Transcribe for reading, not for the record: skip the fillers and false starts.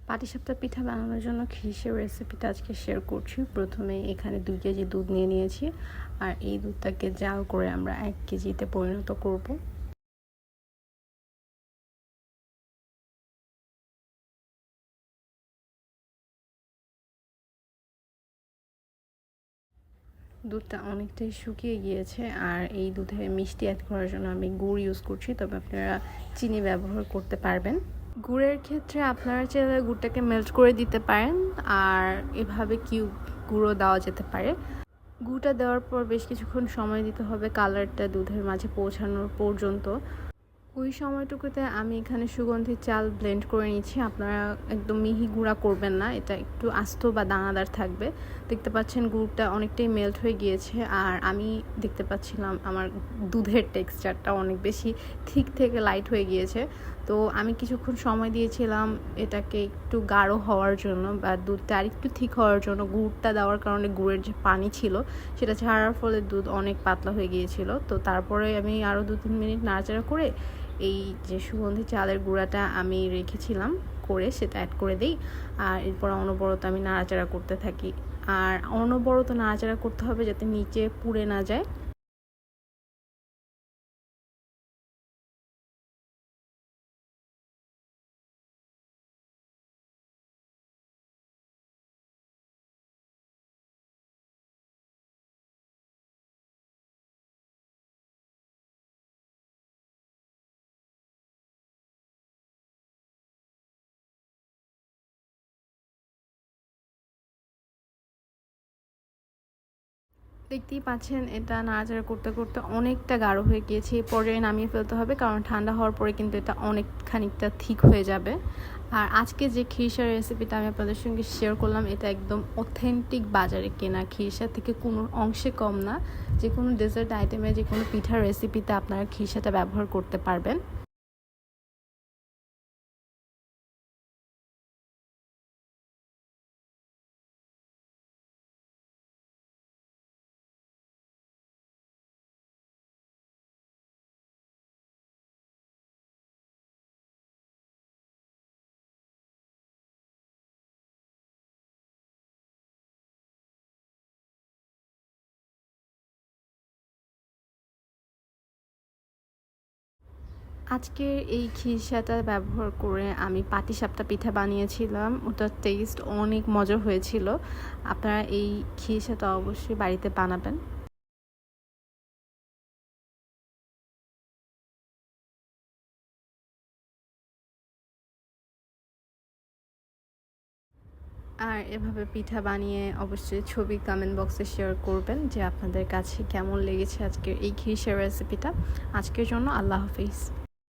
পাটিসাপটা পিঠা বানানোর জন্য খিরিসের রেসিপিটা আজকে শেয়ার করছি। প্রথমে এখানে 2 কেজি দুধ নিয়ে নিয়েছি, আর এই দুধটাকে জাল করে আমরা 1 কেজিতে পরিণত করব। দুধটা অনেকটাই শুকিয়ে গিয়েছে, আর এই দুধে মিষ্টি অ্যাড করার জন্য আমি গুড় ইউজ করছি, তবে আপনারা চিনি ব্যবহার করতে পারবেন। গুড়ের ক্ষেত্রে আপনারা চাইলে গুড়টাকে মেল্ট করে দিতে পারেন, আর এভাবে কিউব গুঁড়ো দেওয়া যেতে পারে। গুঁড়টা দেওয়ার পর বেশ কিছুক্ষণ সময় দিতে হবে কালারটা দুধের মাঝে পৌঁছানোর পর্যন্ত। ওই সময়টুকুতে আমি এখানে সুগন্ধি চাল ব্লেন্ড করে নিচ্ছি। আপনারা একদম মিহি গুঁড়া করবেন না, এটা একটু আস্ত বা দানাদার থাকবে। দেখতে পাচ্ছেন গুড়টা অনেকটাই মেল্ট হয়ে গিয়েছে, আর আমি দেখতে পাচ্ছিলাম আমার দুধের টেক্সচারটা অনেক বেশি থিক থেকে লাইট হয়ে গিয়েছে। তো আমি কিছুক্ষণ সময় দিয়েছিলাম এটাকে একটু গাঢ় হওয়ার জন্য, বা দুধটা আর একটু থিক হওয়ার জন্য। গুড়টা দেওয়ার কারণে গুড়ের যে পানি ছিল সেটা ছাড়ার ফলে দুধ অনেক পাতলা হয়ে গিয়েছিল। তো তারপরে আমি আরও 2-3 মিনিট নাড়াচাড়া করে এই যে সুগন্ধি চালের গুঁড়াটা আমি রেখেছিলাম করে সেটা অ্যাড করে দিই, আর এরপর অনবরত আমি নাড়াচাড়া করতে থাকি। আর অনবরত নাড়াচাড়া করতে হবে যাতে নিচে পুড়ে না যায়। দেখতেই পাচ্ছেন এটা নাড়াচাড়া করতে করতে অনেকটা গাঢ় হয়ে গিয়েছে। এই পর্যায়ে নামিয়ে ফেলতে হবে, কারণ ঠান্ডা হওয়ার পরে কিন্তু এটা অনেক খানিকটা ঠিক হয়ে যাবে। আর আজকে যে খিরসার রেসিপিটা আমি আপনাদের সঙ্গে শেয়ার করলাম, এটা একদম অথেন্টিক বাজারে কেনা খিরসা থেকে কোনো অংশে কম না। যে কোনো ডেজার্ট আইটেমে, যে কোনো পিঠার রেসিপিতে আপনারা খিরসাটা ব্যবহার করতে পারবেন। আজকের এই খিরসাটা ব্যবহার করে আমি পাটিসাপটা পিঠা বানিয়েছিলাম। ওটার টেস্ট অনেক মজা হয়েছিল। আপনারা এই খিরসাটা অবশ্যই বাড়িতে বানাবেন। আর এভাবে পিঠা বানিয়ে অবশ্যই ছবি কমেন্ট বক্সে শেয়ার করবেন যে আপনাদের কাছে কেমন লেগেছে আজকের এই খিরসার রেসিপিটা। আজকের জন্য আল্লাহ হাফিজ।